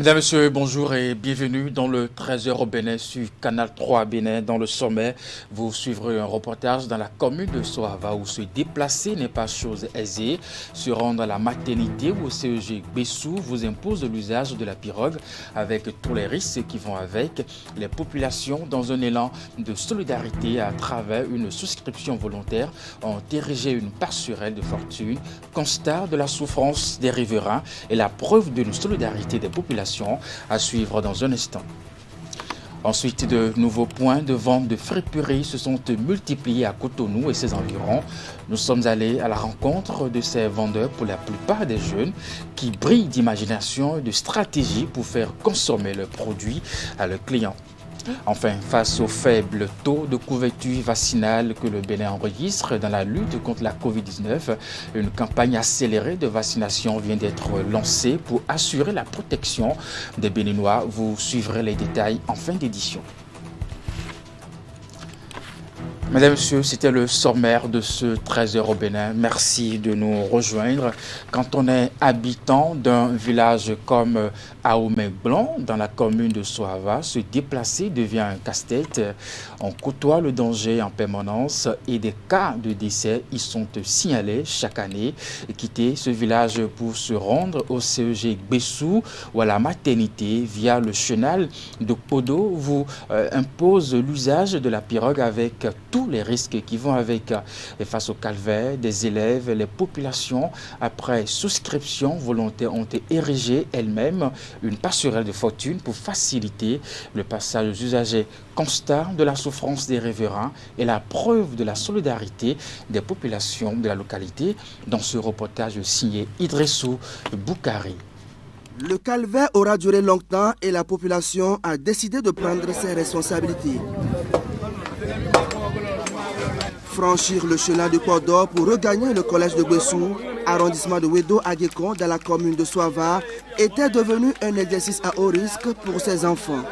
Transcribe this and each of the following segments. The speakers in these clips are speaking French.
Mesdames, Messieurs, bonjour et bienvenue dans le 13h au Bénin sur Canal 3 Bénin. Dans le sommet, vous suivrez un reportage dans la commune de Soava où se déplacer n'est pas chose aisée. Se rendre à la maternité ou au CEG Bessou vous impose l'usage de la pirogue avec tous les risques qui vont avec. Les populations, dans un élan de solidarité à travers une souscription volontaire, ont érigé une passerelle de fortune, constat de la souffrance des riverains et la preuve de la solidarité des populations à suivre dans un instant. Ensuite, de nouveaux points de vente de friperies se sont multipliés à Cotonou et ses environs. Nous sommes allés à la rencontre de ces vendeurs, pour la plupart des jeunes, qui brillent d'imagination et de stratégie pour faire consommer leurs produits à leurs clients. Enfin, face au faible taux de couverture vaccinale que le Bénin enregistre dans la lutte contre la Covid-19, une campagne accélérée de vaccination vient d'être lancée pour assurer la protection des Béninois. Vous suivrez les détails en fin d'édition. Mesdames et Messieurs, c'était le sommaire de ce 13h au Bénin. Merci de nous rejoindre. Quand on est habitant d'un village comme Aomey-Blanc, dans la commune de Soava, se déplacer devient un casse-tête. On côtoie le danger en permanence et des cas de décès y sont signalés chaque année. Quitter ce village pour se rendre au CEG Bessou ou à la maternité via le chenal de Podo vous impose l'usage de la pirogue avec tous les risques qui vont avec. Et face au calvaire des élèves, les populations, après souscription volontaire, ont érigé elles-mêmes une passerelle de fortune pour faciliter le passage aux usagers. Constat de la souffrance des riverains et la preuve de la solidarité des populations de la localité dans ce reportage signé Idrissou Boukari. Le calvaire aura duré longtemps et la population a décidé de prendre ses responsabilités. Franchir le chenal du Port d'Or pour regagner le collège de Bessou, arrondissement de Wedo-Agékon dans la commune de Soava, était devenu un exercice à haut risque pour ses enfants.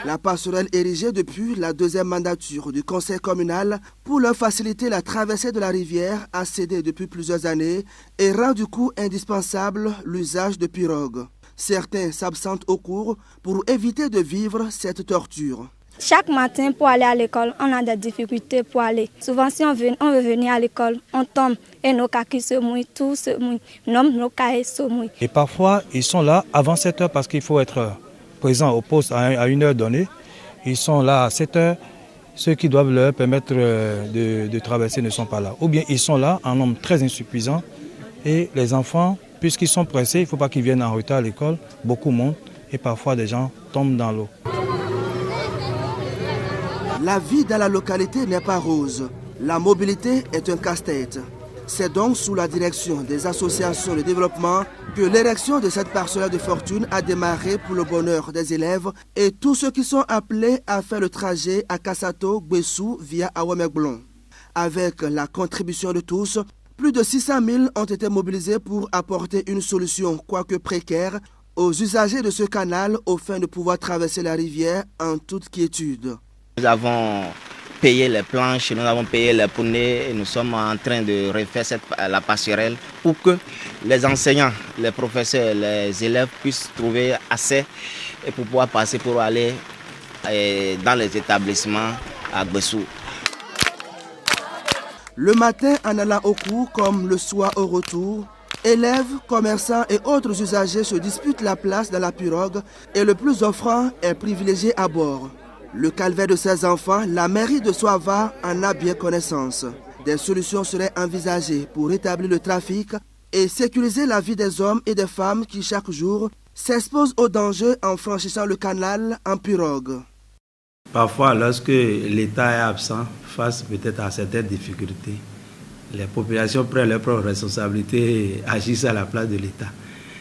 La passerelle érigée depuis la deuxième mandature du conseil communal pour leur faciliter la traversée de la rivière a cédé depuis plusieurs années et rend du coup indispensable l'usage de pirogues. Certains s'absentent au cours pour éviter de vivre cette torture. Chaque matin, pour aller à l'école, on a des difficultés pour aller. Souvent, si on veut venir à l'école, on tombe et nos cahiers se mouillent, tout se mouille. Nos cahiers se mouillent. Et parfois, ils sont là avant 7 heures parce qu'il faut être présent au poste à une heure donnée. Ils sont là à 7 heures. Ceux qui doivent leur permettre de traverser ne sont pas là. Ou bien ils sont là en nombre très insuffisant. Et les enfants, puisqu'ils sont pressés, il ne faut pas qu'ils viennent en retard à l'école. Beaucoup montent et parfois des gens tombent dans l'eau. La vie dans la localité n'est pas rose. La mobilité est un casse-tête. C'est donc sous la direction des associations de développement que l'érection de cette parcelle de fortune a démarré pour le bonheur des élèves et tous ceux qui sont appelés à faire le trajet à Kassato, Bessou via Aomey-Blanc. Avec la contribution de tous, plus de 600 000 ont été mobilisés pour apporter une solution, quoique précaire, aux usagers de ce canal aux fins de pouvoir traverser la rivière en toute quiétude. Nous avons payé les planches, nous avons payé les poneys et nous sommes en train de refaire la passerelle pour que les enseignants, les professeurs, les élèves puissent trouver assez et pour pouvoir passer pour aller dans les établissements à Bessou. Le matin en allant au cours comme le soir au retour, élèves, commerçants et autres usagers se disputent la place dans la pirogue et le plus offrant est privilégié à bord. Le calvaire de ces enfants, la mairie de Soava en a bien connaissance. Des solutions seraient envisagées pour rétablir le trafic et sécuriser la vie des hommes et des femmes qui chaque jour s'exposent au danger en franchissant le canal en pirogue. Parfois, lorsque l'État est absent, face peut-être à certaines difficultés, les populations prennent leurs propres responsabilités et agissent à la place de l'État.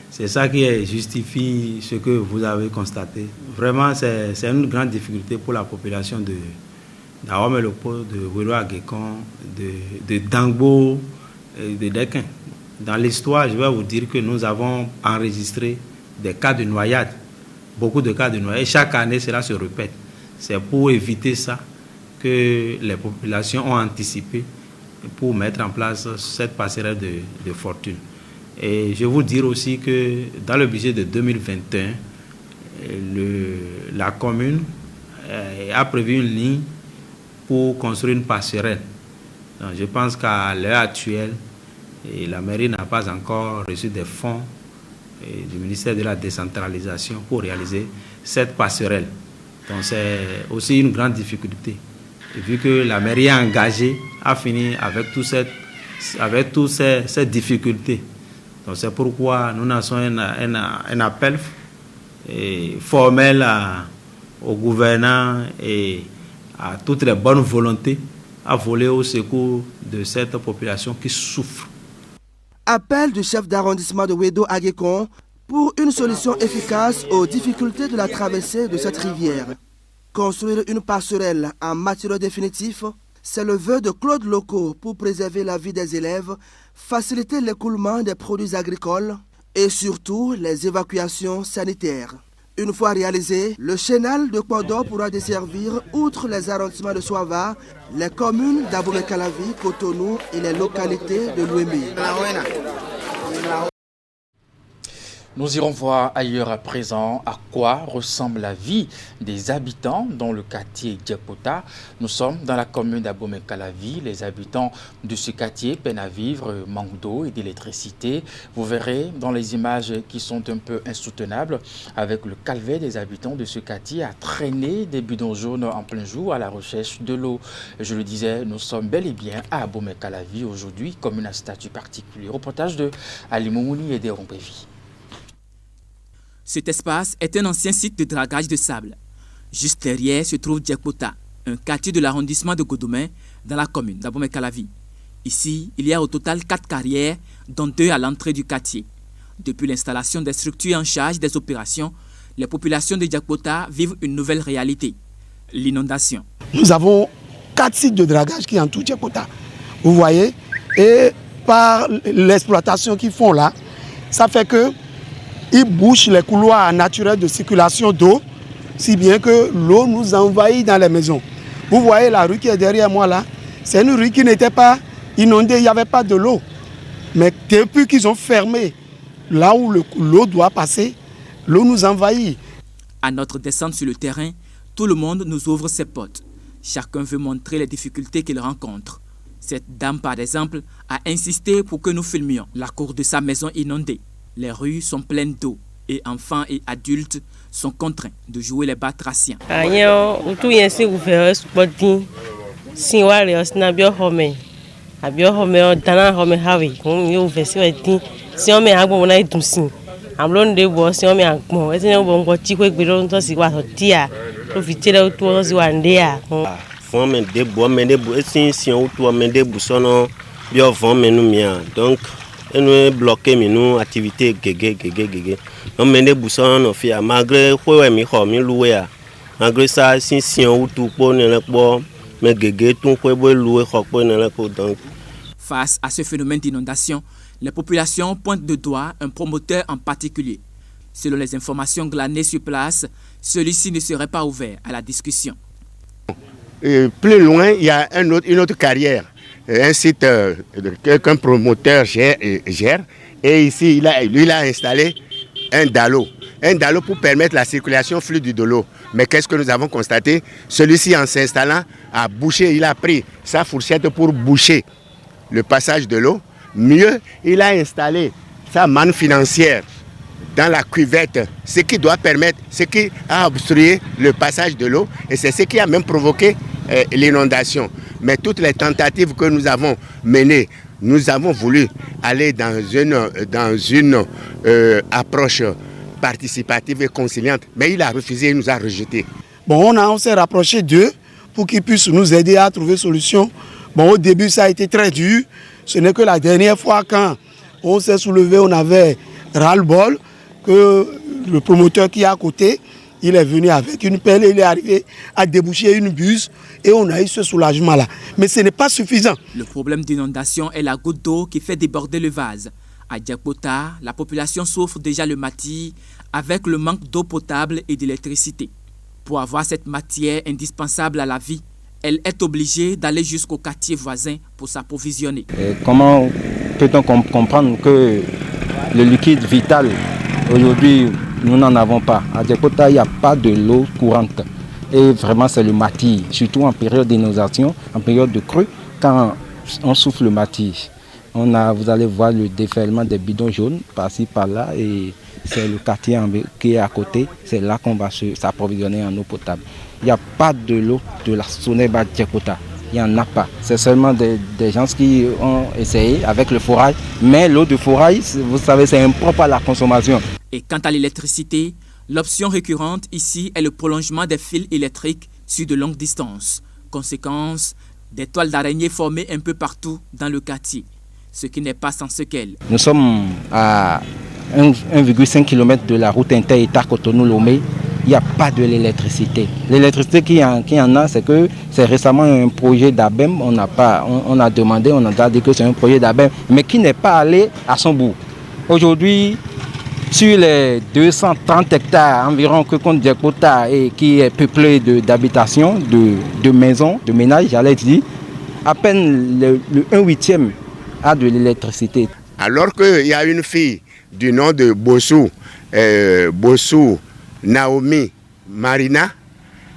C'est ça qui justifie ce que vous avez constaté. Vraiment, c'est une grande difficulté pour la population d'Aomey-le-Port, de Wedo-Agékon, de Dangbo et de Dekin. Dans l'histoire, je vais vous dire que nous avons enregistré des cas de noyade, beaucoup de cas de noyade. Et chaque année, cela se répète. C'est pour éviter ça que les populations ont anticipé pour mettre en place cette passerelle de fortune. Et je vais vous dire aussi que dans le budget de 2021, la commune a prévu une ligne pour construire une passerelle. Donc, je pense qu'à l'heure actuelle, la mairie n'a pas encore reçu des fonds du ministère de la décentralisation pour réaliser cette passerelle. Donc c'est aussi une grande difficulté. Et vu que la mairie est engagée à finir avec toutes ces difficultés. Donc c'est pourquoi nous lançons un appel formel aux gouvernants et à toutes les bonnes volontés à voler au secours de cette population qui souffre. Appel du chef d'arrondissement de Wedo Agékon pour une solution efficace aux difficultés de la traversée de cette rivière. Construire une passerelle en matériaux définitifs, c'est le vœu de Claude Loco pour préserver la vie des élèves, faciliter l'écoulement des produits agricoles et surtout les évacuations sanitaires. Une fois réalisé, le chenal de Kpodo pourra desservir, outre les arrondissements de Soava, les communes d'Abomey-Calavi, Cotonou et les localités de Louémé. Nous irons voir ailleurs à présent à quoi ressemble la vie des habitants dans le quartier Djekpota. Nous sommes dans la commune d'Abomey-Calavi. Les habitants de ce quartier peinent à vivre, manque d'eau et d'électricité. Vous verrez dans les images qui sont un peu insoutenables avec le calvaire des habitants de ce quartier à traîner des bidons jaunes en plein jour à la recherche de l'eau. Je le disais, nous sommes bel et bien à Abomey-Calavi aujourd'hui, commune à statut particulier. Reportage de Ali Moumouni et de Rompévi. Cet espace est un ancien site de dragage de sable. Juste derrière se trouve Djekpota, un quartier de l'arrondissement de Godomé dans la commune d'Abomey-Calavi. Ici, il y a au total 4 carrières, dont 2 à l'entrée du quartier. Depuis l'installation des structures en charge des opérations, les populations de Djekpota vivent une nouvelle réalité, l'inondation. Nous avons 4 sites de dragage qui entourent Djekpota. Vous voyez, et par l'exploitation qu'ils font là, ça fait que ils bouchent les couloirs naturels de circulation d'eau, si bien que l'eau nous envahit dans les maisons. Vous voyez la rue qui est derrière moi là, c'est une rue qui n'était pas inondée, il n'y avait pas de l'eau. Mais depuis qu'ils ont fermé là où l'eau doit passer, l'eau nous envahit. À notre descente sur le terrain, tout le monde nous ouvre ses portes. Chacun veut montrer les difficultés qu'il rencontre. Cette dame, par exemple, a insisté pour que nous filmions la cour de sa maison inondée. Les rues sont pleines d'eau et enfants et adultes sont contraints de jouer les batraciens. Donc nous bloqué nos activités on mène bousson on fait malgré quoi mi loué malgré ça si on tout pour ne pas mais tout pour louer donc. Face à ce phénomène d'inondation, les populations pointent de doigt un promoteur en particulier. Selon les informations glanées sur place, celui-ci ne serait pas ouvert à la discussion. Plus loin, il y a une autre carrière. Un site qu'un promoteur gère et ici il a installé un dallo pour permettre la circulation fluide de l'eau. Mais qu'est-ce que nous avons constaté? Celui-ci, en s'installant, a bouché, il a pris sa fourchette pour boucher le passage de l'eau. Mieux, il a installé sa manne financière dans la cuvette, ce qui doit permettre, ce qui a obstrué le passage de l'eau et c'est ce qui a même provoqué l'inondation. Mais toutes les tentatives que nous avons menées, nous avons voulu aller dans une approche participative et conciliante, mais il a refusé, il nous a rejetés. Bon, on s'est rapproché d'eux pour qu'ils puissent nous aider à trouver solution. Bon, au début, ça a été très dur. Ce n'est que la dernière fois quand on s'est soulevé, on avait ras-le-bol que le promoteur qui est à côté, il est venu avec une pelle et il est arrivé à déboucher une buse et on a eu ce soulagement-là. Mais ce n'est pas suffisant. Le problème d'inondation est la goutte d'eau qui fait déborder le vase. À Djekpota, la population souffre déjà le matin avec le manque d'eau potable et d'électricité. Pour avoir cette matière indispensable à la vie, elle est obligée d'aller jusqu'au quartier voisin pour s'approvisionner. Comment peut-on comprendre que le liquide vital aujourd'hui nous n'en avons pas. À Djekpota, il n'y a pas de l'eau courante. Et vraiment, c'est le matis, surtout en période d'inondation, en période de crue, quand on souffle le matis. Vous allez voir le déferlement des bidons jaunes par-ci, par-là, et c'est le quartier qui est à côté. C'est là qu'on va s'approvisionner en eau potable. Il n'y a pas de l'eau de la Soneba Djekpota. Il n'y en a pas. C'est seulement des gens qui ont essayé avec le forage. Mais l'eau de forage, vous savez, c'est impropre à la consommation. Et quant à l'électricité, l'option récurrente ici est le prolongement des fils électriques sur de longues distances. Conséquence, des toiles d'araignée formées un peu partout dans le quartier, ce qui n'est pas sans séquelles. Nous sommes à 1,5 km de la route inter-État Cotonou-Lomé. Il n'y a pas de l'électricité. L'électricité qui en a, c'est que c'est récemment un projet d'ABEM. On a demandé, on a dit que c'est un projet d'ABEM, mais qui n'est pas allé à son bout. Aujourd'hui, sur les 230 hectares environ que compte Djekpota et qui est peuplé d'habitations, de maisons, de ménages, j'allais dire, à peine le 1/8 a de l'électricité. Alors qu'il y a une fille du nom de Bossou Naomi Marina,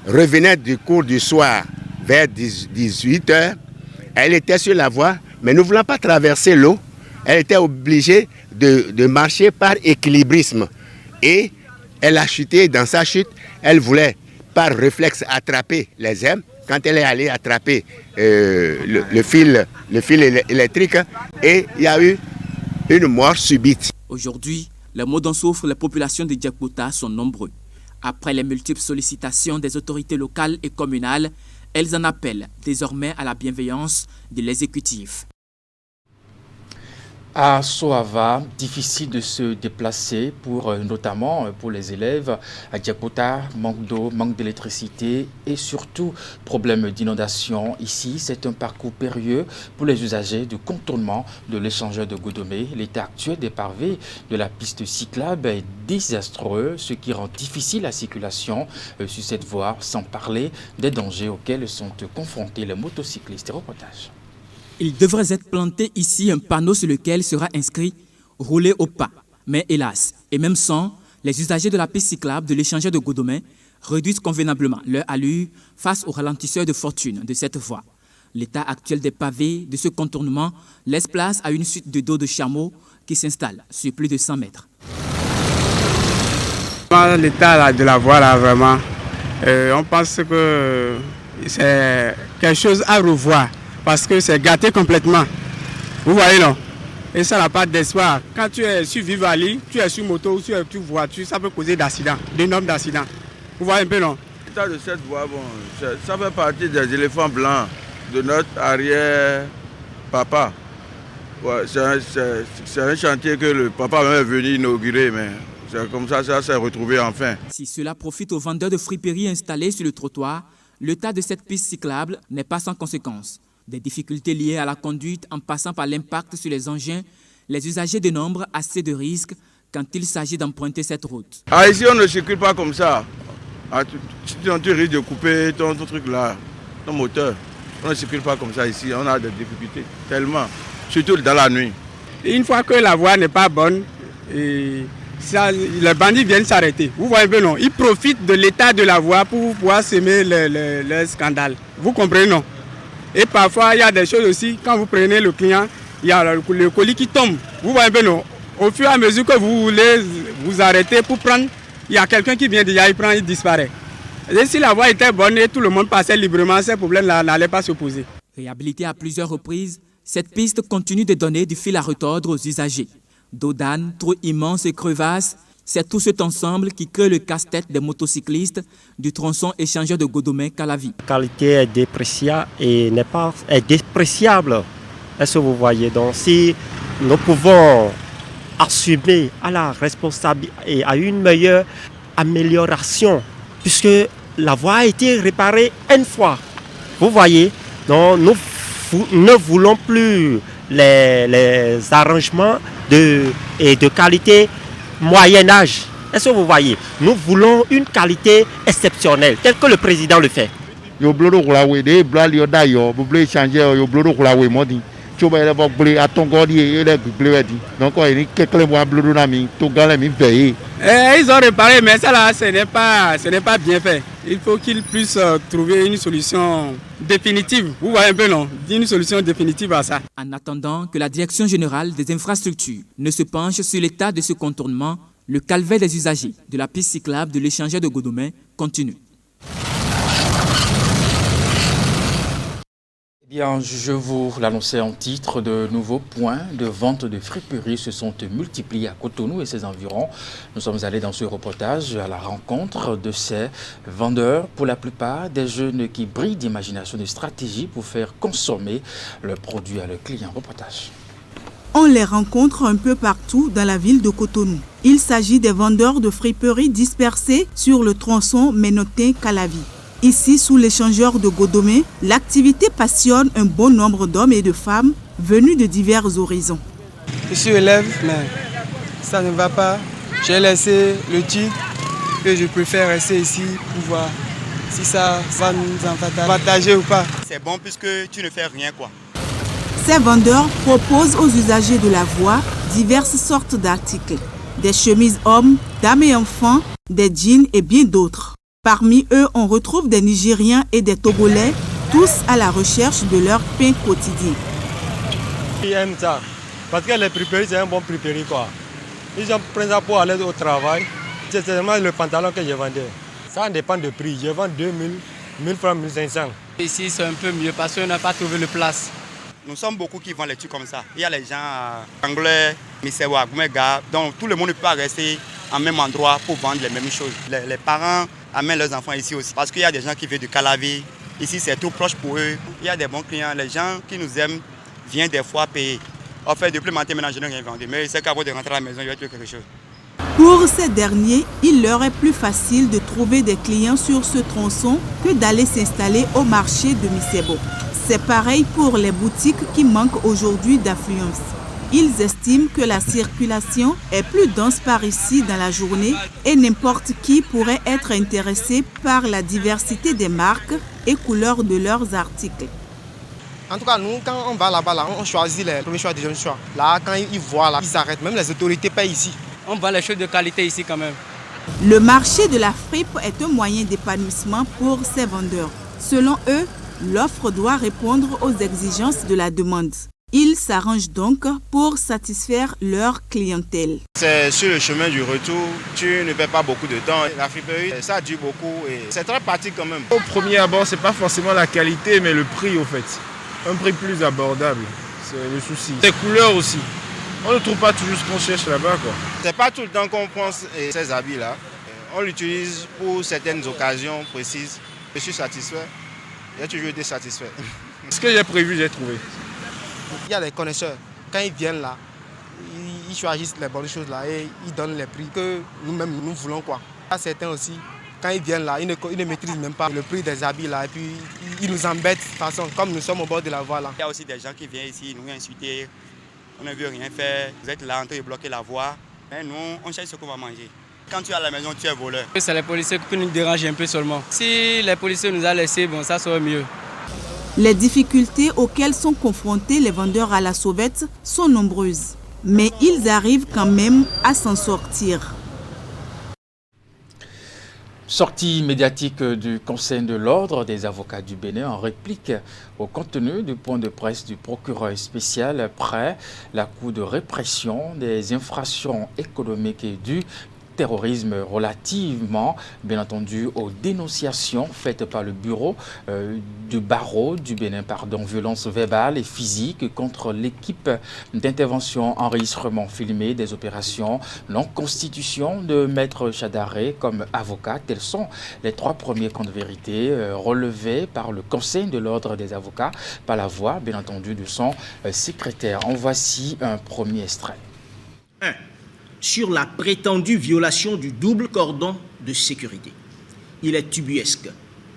revenait du cours du soir vers 18h. Elle était sur la voie, mais ne voulant pas traverser l'eau, elle était obligée de marcher par équilibrisme. Et elle a chuté. Dans sa chute, elle voulait par réflexe attraper les aimes. Quand elle est allée attraper le fil électrique, et il y a eu une mort subite. Aujourd'hui, les maux dont souffrent les populations de Djekpota sont nombreux. Après les multiples sollicitations des autorités locales et communales, elles en appellent désormais à la bienveillance de l'exécutif. À Soava, difficile de se déplacer, notamment pour les élèves. À Djekpota, manque d'eau, manque d'électricité et surtout problème d'inondation. Ici, c'est un parcours périlleux pour les usagers du contournement de l'échangeur de Godomé. L'état actuel des pavés de la piste cyclable est désastreux, ce qui rend difficile la circulation sur cette voie, sans parler des dangers auxquels sont confrontés les motocyclistes. Reportage. Il devrait être planté ici un panneau sur lequel sera inscrit « Rouler au pas ». Mais hélas, et même sans, les usagers de la piste cyclable de l'échangeur de Godomé réduisent convenablement leur allure face aux ralentisseurs de fortune de cette voie. L'état actuel des pavés de ce contournement laisse place à une suite de dos de chameaux qui s'installe sur plus de 100 mètres. L'état de la voie, là, vraiment, on pense que c'est quelque chose à revoir. Parce que c'est gâté complètement. Vous voyez, non? Et ça n'a pas d'espoir. Quand tu es sur Vivali, tu es sur moto ou sur voiture, ça peut causer d'accidents, d'énormes accidents. Vous voyez un peu, non? L'état de cette voie, bon, ça fait partie des éléphants blancs de notre arrière-papa. Ouais, c'est un chantier que le papa est venu inaugurer, mais c'est comme ça s'est retrouvé enfin. Si cela profite aux vendeurs de friperies installés sur le trottoir, l'état de cette piste cyclable n'est pas sans conséquences. Des difficultés liées à la conduite en passant par l'impact sur les engins, les usagers dénombrent assez de risques quand il s'agit d'emprunter cette route. Ah, ici, on ne circule pas comme ça. Ah, tu risques de couper ton truc là, ton moteur. On ne circule pas comme ça ici, on a des difficultés, tellement, surtout dans la nuit. Et une fois que la voie n'est pas bonne, les bandits viennent s'arrêter. Vous voyez bien, non? Ils profitent de l'état de la voie pour pouvoir semer le scandale. Vous comprenez, non? Et parfois, il y a des choses aussi, quand vous prenez le client, il y a le colis qui tombe. Vous voyez bien, non? Au fur et à mesure que vous voulez vous arrêter pour prendre, il y a quelqu'un qui vient déjà, il prend, il disparaît. Et si la voie était bonne et tout le monde passait librement, ces problèmes-là n'allaient pas se poser. Réhabilitée à plusieurs reprises, cette piste continue de donner du fil à retordre aux usagers. Dos d'âne, trous immenses et crevasses, c'est tout cet ensemble qui crée le casse-tête des motocyclistes du tronçon échangeur de Godomé-Calavi. La qualité est dépréciable et est dépréciable. Est-ce que vous voyez? Donc si nous pouvons assumer à la responsabilité et à une meilleure amélioration, puisque la voie a été réparée une fois. Vous voyez? Donc nous ne voulons plus les arrangements de qualité moyen âge. Est-ce que vous voyez? Nous voulons une qualité exceptionnelle, telle que le président le fait. Ils ont réparé, mais ça là, ce n'est pas bien fait. Il faut qu'ils puissent trouver une solution définitive. Vous voyez un peu, non? Une solution définitive à ça. En attendant que la Direction générale des infrastructures ne se penche sur l'état de ce contournement, le calvaire des usagers de la piste cyclable de l'échangeur de Godomè continue. Bien, je vous l'annonçais en titre, de nouveaux points de vente de friperies se sont multipliés à Cotonou et ses environs. Nous sommes allés dans ce reportage à la rencontre de ces vendeurs, pour la plupart des jeunes qui brillent d'imagination et de stratégie pour faire consommer leurs produits à leurs clients. Reportage. On les rencontre un peu partout dans la ville de Cotonou. Il s'agit des vendeurs de friperies dispersés sur le tronçon Ménotin-Calavi. Ici, sous l'échangeur de Godomè, l'activité passionne un bon nombre d'hommes et de femmes venus de divers horizons. Je suis élève, mais ça ne va pas. J'ai laissé le titre et je préfère rester ici pour voir si ça va nous avantager ou pas. C'est bon puisque tu ne fais rien, quoi. Ces vendeurs proposent aux usagers de la voie diverses sortes d'articles. Des chemises hommes, dames et enfants, des jeans et bien d'autres. Parmi eux, on retrouve des Nigériens et des Togolais, tous à la recherche de leur pain quotidien. Ils aiment ça, parce que les friperies, c'est un bon friperie, quoi. Ils prennent ça pour aller au travail. C'est seulement le pantalon que je vendais. Ça dépend du prix. Je vends 2000, 1000 francs, 1500. Ici, c'est un peu mieux parce qu'on n'a pas trouvé de place. Nous sommes beaucoup qui vendent les trucs comme ça. Il y a les gens anglais, Misewa, Gumega, donc tout le monde ne peut pas rester en même endroit pour vendre les mêmes choses. Les parents amènent leurs enfants ici aussi parce qu'il y a des gens qui viennent de Calavi. Ici, c'est tout proche pour eux. Il y a des bons clients. Les gens qui nous aiment viennent des fois payer. En fait, depuis le matin, maintenant, je n'ai rien vendu. Mais c'est qu'avant de rentrer à la maison, il va trouver quelque chose. Pour ces derniers, il leur est plus facile de trouver des clients sur ce tronçon que d'aller s'installer au marché de Misebo. C'est pareil pour les boutiques qui manquent aujourd'hui d'affluence. Ils estiment que la circulation est plus dense par ici dans la journée et n'importe qui pourrait être intéressé par la diversité des marques et couleurs de leurs articles. En tout cas, nous, quand on va là-bas, on choisit les premiers choix des jeunes choix. Là, quand ils voient, là, ils arrêtent. Même les autorités payent ici. On vend les choses de qualité ici quand même. Le marché de la fripe est un moyen d'épanouissement pour ces vendeurs. Selon eux, l'offre doit répondre aux exigences de la demande. Ils s'arrangent donc pour satisfaire leur clientèle. C'est sur le chemin du retour, tu ne perds pas beaucoup de temps. La friperie, ça dure beaucoup et c'est très pratique quand même. Au premier abord, ce n'est pas forcément la qualité, mais le prix au fait. Un prix plus abordable, c'est le souci. Les couleurs aussi. On ne trouve pas toujours ce qu'on cherche là-bas, quoi. C'est pas tout le temps qu'on prend ces habits-là. On l'utilise pour certaines occasions précises. Je suis satisfait. J'ai toujours été satisfait. Ce que j'ai prévu, j'ai trouvé. Il y a des connaisseurs. Quand ils viennent là, ils choisissent les bonnes choses là et ils donnent les prix que nous-mêmes nous voulons, quoi. Il y a certains aussi, quand ils viennent là, ils ne maîtrisent même pas le prix des habits là et puis ils nous embêtent de toute façon, comme nous sommes au bord de la voie là. Il y a aussi des gens qui viennent ici nous insulter. On ne veut rien faire, vous êtes là en train de bloquer la voie. Mais nous, on cherche ce qu'on va manger. Quand tu es à la maison, tu es voleur. C'est les policiers qui nous dérangent un peu seulement. Si les policiers nous ont laissés, bon, ça serait mieux. Les difficultés auxquelles sont confrontés les vendeurs à la sauvette sont nombreuses. Mais ils arrivent quand même à s'en sortir. Sortie médiatique du Conseil de l'Ordre des avocats du Bénin en réplique au contenu du point de presse du procureur spécial après la Cour de répression des infractions économiques et du terrorisme relativement, bien entendu, aux dénonciations faites par le bureau du barreau du Bénin, violences verbales et physiques contre l'équipe d'intervention enregistrement filmé des opérations non-constitution de Maître Chadaré comme avocat. Tels sont les 3 premiers comptes de vérité relevés par le Conseil de l'Ordre des avocats par la voix, bien entendu, de son secrétaire. En voici un premier extrait. 1. Sur la prétendue violation du double cordon de sécurité. Il est ubuesque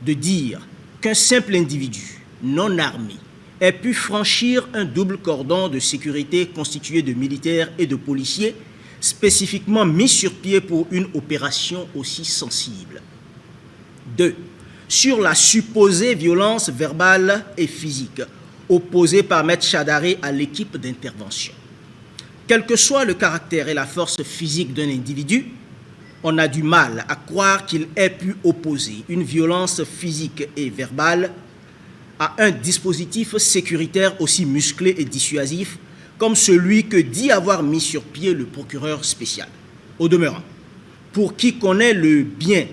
de dire qu'un simple individu non armé ait pu franchir un double cordon de sécurité constitué de militaires et de policiers spécifiquement mis sur pied pour une opération aussi sensible. 2. Sur la supposée violence verbale et physique opposée par Maître Chadaré à l'équipe d'intervention. Quel que soit le caractère et la force physique d'un individu, on a du mal à croire qu'il ait pu opposer une violence physique et verbale à un dispositif sécuritaire aussi musclé et dissuasif comme celui que dit avoir mis sur pied le procureur spécial. Au demeurant, pour qui connaît bien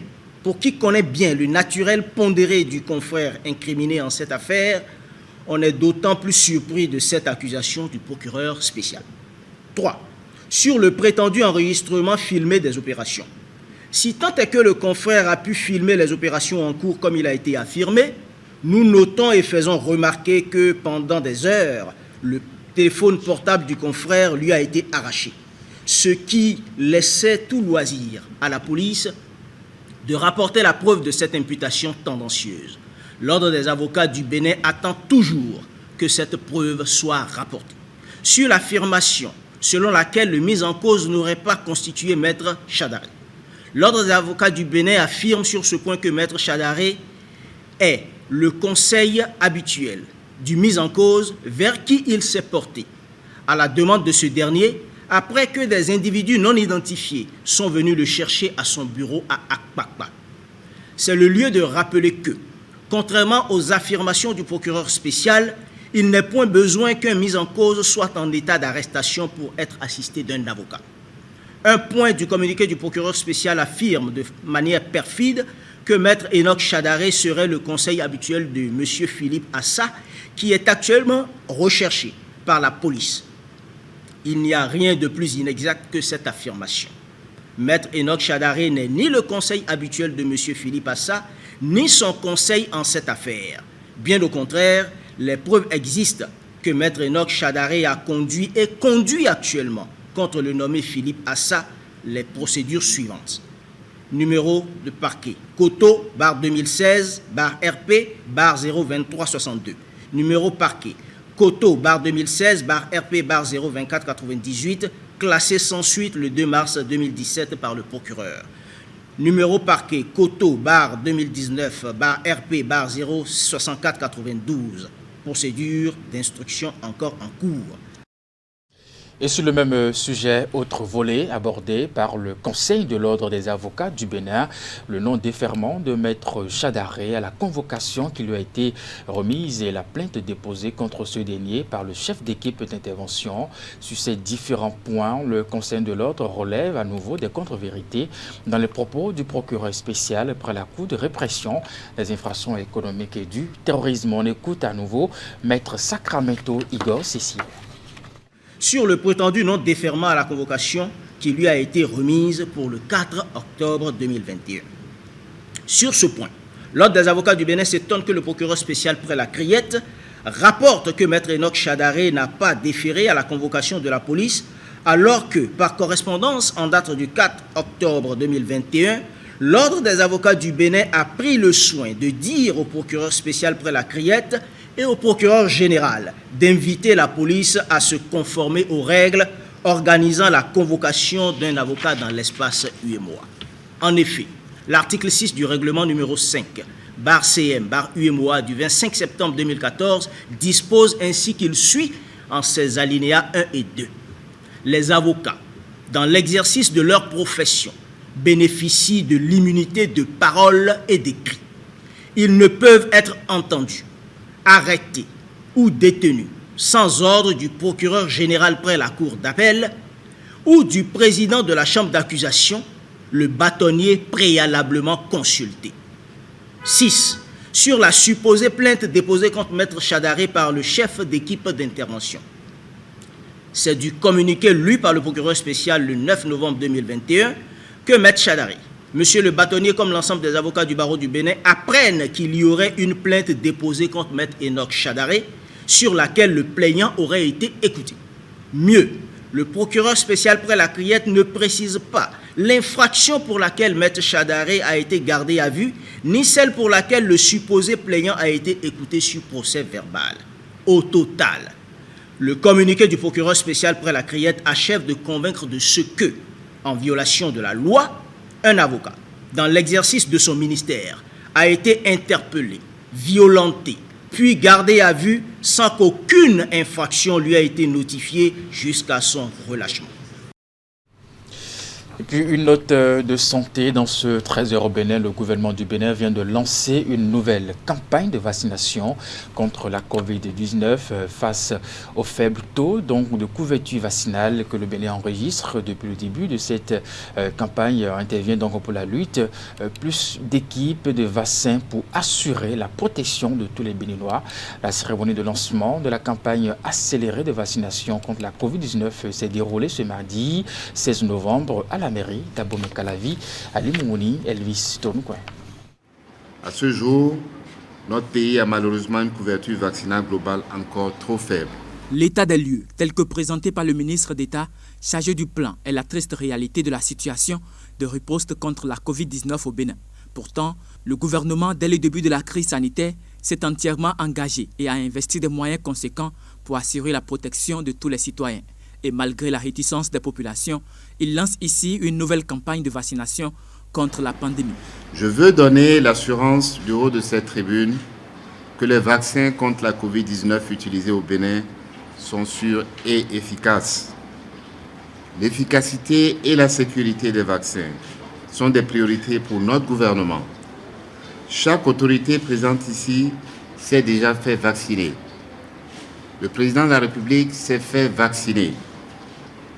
le naturel pondéré du confrère incriminé en cette affaire, on est d'autant plus surpris de cette accusation du procureur spécial. 3. Sur le prétendu enregistrement filmé des opérations. Si tant est que le confrère a pu filmer les opérations en cours comme il a été affirmé, nous notons et faisons remarquer que pendant des heures, le téléphone portable du confrère lui a été arraché, ce qui laissait tout loisir à la police de rapporter la preuve de cette imputation tendancieuse. L'Ordre des avocats du Bénin attend toujours que cette preuve soit rapportée. Sur l'affirmation selon laquelle le mis en cause n'aurait pas constitué Maître Chadaré, l'Ordre des avocats du Bénin affirme sur ce point que Maître Chadaré est le conseil habituel du mis en cause vers qui il s'est porté, à la demande de ce dernier, après que des individus non identifiés sont venus le chercher à son bureau à Akpakpa. C'est le lieu de rappeler que, contrairement aux affirmations du procureur spécial, il n'est point besoin qu'un mis en cause soit en état d'arrestation pour être assisté d'un avocat. Un point du communiqué du procureur spécial affirme de manière perfide que Maître Enoch Chadaré serait le conseil habituel de M. Philippe Assa, qui est actuellement recherché par la police. Il n'y a rien de plus inexact que cette affirmation. Maître Enoch Chadaré n'est ni le conseil habituel de M. Philippe Assa, ni son conseil en cette affaire. Bien au contraire, les preuves existent que Maître Enoch Chadaré a conduit et conduit actuellement contre le nommé Philippe Assa les procédures suivantes. Numéro de parquet, Koto, barre 2016, barre RP, barre 02362. Numéro parquet, Koto, barre 2016, barre RP, barre 02498, classé sans suite le 2 mars 2017 par le procureur. Numéro parquet, Koto, barre 2019, barre RP, barre 06492. Procédure d'instruction encore en cours. Et sur le même sujet, autre volet abordé par le Conseil de l'Ordre des avocats du Bénin, le non-déferment de Maître Chadaré à la convocation qui lui a été remise et la plainte déposée contre ce dernier par le chef d'équipe d'intervention. Sur ces différents points, le Conseil de l'Ordre relève à nouveau des contre-vérités dans les propos du procureur spécial après la Cour de répression des infractions économiques et du terrorisme. On écoute à nouveau Maître Sacramento Igor Cécile. Sur le prétendu non-déferment à la convocation qui lui a été remise pour le 4 octobre 2021. Sur ce point, l'Ordre des avocats du Bénin s'étonne que le procureur spécial près la Criette rapporte que Maître Enoch Chadaré n'a pas déféré à la convocation de la police, alors que, par correspondance en date du 4 octobre 2021, l'Ordre des avocats du Bénin a pris le soin de dire au procureur spécial près la Criette et au procureur général d'inviter la police à se conformer aux règles organisant la convocation d'un avocat dans l'espace UEMOA. En effet, l'article 6 du règlement numéro 5, barre CM, barre UEMOA du 25 septembre 2014 dispose ainsi qu'il suit en ses alinéas 1 et 2. Les avocats, dans l'exercice de leur profession, bénéficient de l'immunité de parole et d'écrit. Ils ne peuvent être entendus, arrêtés ou détenus sans ordre du procureur général près la cour d'appel ou du président de la chambre d'accusation, le bâtonnier préalablement consulté. 6. Sur la supposée plainte déposée contre Maître Chadaré par le chef d'équipe d'intervention. C'est du communiqué lu par le procureur spécial le 9 novembre 2021 que Maître Chadaré, Monsieur le bâtonnier comme l'ensemble des avocats du barreau du Bénin apprennent qu'il y aurait une plainte déposée contre Maître Enoch Chadaré sur laquelle le plaignant aurait été écouté. Mieux, le procureur spécial près la Criette ne précise pas l'infraction pour laquelle Maître Chadaré a été gardé à vue, ni celle pour laquelle le supposé plaignant a été écouté sur procès verbal. Au total, le communiqué du procureur spécial près la Criette achève de convaincre de ce que, en violation de la loi, un avocat, dans l'exercice de son ministère, a été interpellé, violenté, puis gardé à vue sans qu'aucune infraction lui ait été notifiée jusqu'à son relâchement. Et puis une note de santé dans ce 13h au Bénin. Le gouvernement du Bénin vient de lancer une nouvelle campagne de vaccination contre la Covid-19 face au faible taux de couverture vaccinale que le Bénin enregistre depuis le début de cette campagne. Intervient donc pour la lutte plus d'équipes de vaccins pour assurer la protection de tous les Béninois. La cérémonie de lancement de la campagne accélérée de vaccination contre la Covid-19 s'est déroulée ce mardi 16 novembre à la mairie d'Abomey-Calavi, à Limouni, Elvis Tonoukouen. À ce jour, notre pays a malheureusement une couverture vaccinale globale encore trop faible. L'état des lieux, tel que présenté par le ministre d'État chargé du plan, est la triste réalité de la situation de riposte contre la Covid-19 au Bénin. Pourtant, le gouvernement, dès le début de la crise sanitaire, s'est entièrement engagé et a investi des moyens conséquents pour assurer la protection de tous les citoyens. Et malgré la réticence des populations, il lance ici une nouvelle campagne de vaccination contre la pandémie. Je veux donner l'assurance du haut de cette tribune que les vaccins contre la Covid-19 utilisés au Bénin sont sûrs et efficaces. L'efficacité et la sécurité des vaccins sont des priorités pour notre gouvernement. Chaque autorité présente ici s'est déjà fait vacciner. Le président de la République s'est fait vacciner.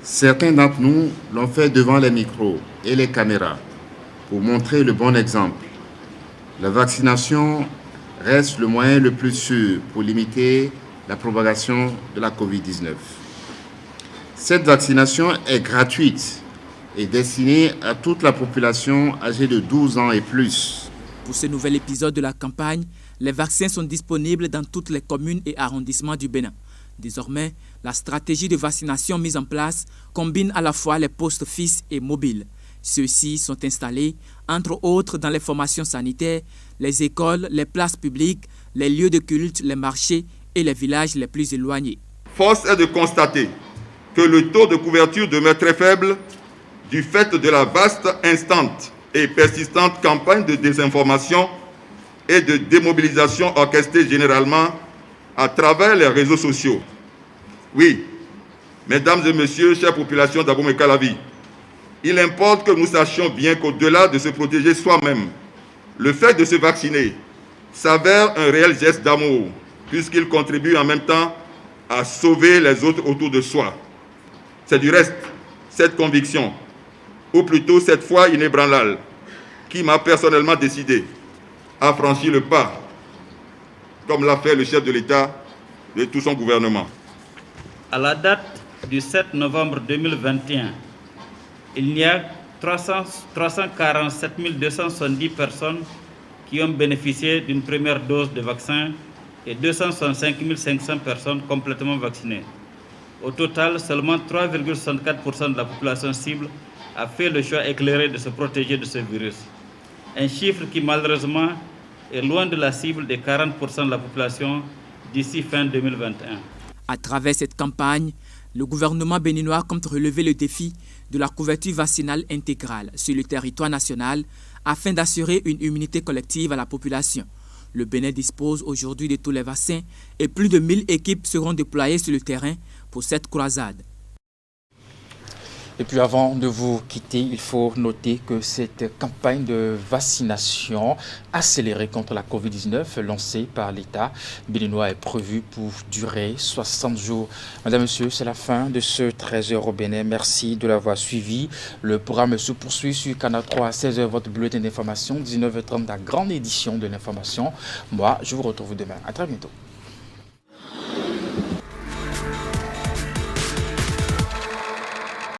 Certains d'entre nous l'ont fait devant les micros et les caméras pour montrer le bon exemple. La vaccination reste le moyen le plus sûr pour limiter la propagation de la Covid-19. Cette vaccination est gratuite et destinée à toute la population âgée de 12 ans et plus. Pour ce nouvel épisode de la campagne, les vaccins sont disponibles dans toutes les communes et arrondissements du Bénin. Désormais, la stratégie de vaccination mise en place combine à la fois les postes fixes et mobiles. Ceux-ci sont installés, entre autres, dans les formations sanitaires, les écoles, les places publiques, les lieux de culte, les marchés et les villages les plus éloignés. Force est de constater que le taux de couverture demeure très faible du fait de la vaste, instante et persistante campagne de désinformation et de démobilisation orchestrée généralement à travers les réseaux sociaux. Oui, mesdames et messieurs, chère population d'Abomey-Calavi, il importe que nous sachions bien qu'au-delà de se protéger soi-même, le fait de se vacciner s'avère un réel geste d'amour, puisqu'il contribue en même temps à sauver les autres autour de soi. C'est du reste cette conviction, ou plutôt cette foi inébranlable, qui m'a personnellement décidé à franchir le pas, comme l'a fait le chef de l'État de tout son gouvernement. À la date du 7 novembre 2021, il y a 347 270 personnes qui ont bénéficié d'une première dose de vaccin et 265 500 personnes complètement vaccinées. Au total, seulement 3,64% de la population cible a fait le choix éclairé de se protéger de ce virus. Un chiffre qui malheureusement est loin de la cible des 40% de la population d'ici fin 2021. À travers cette campagne, le gouvernement béninois compte relever le défi de la couverture vaccinale intégrale sur le territoire national afin d'assurer une immunité collective à la population. Le Bénin dispose aujourd'hui de tous les vaccins et plus de 1000 équipes seront déployées sur le terrain pour cette croisade. Et puis avant de vous quitter, il faut noter que cette campagne de vaccination accélérée contre la Covid-19 lancée par l'État béninois est prévue pour durer 60 jours. Mesdames, Messieurs, c'est la fin de ce 13h au Bénin. Merci de l'avoir suivi. Le programme se poursuit sur Canal 3 à 16h, votre bulletin d'information, 19h30, la grande édition de l'information. Moi, je vous retrouve demain. À très bientôt.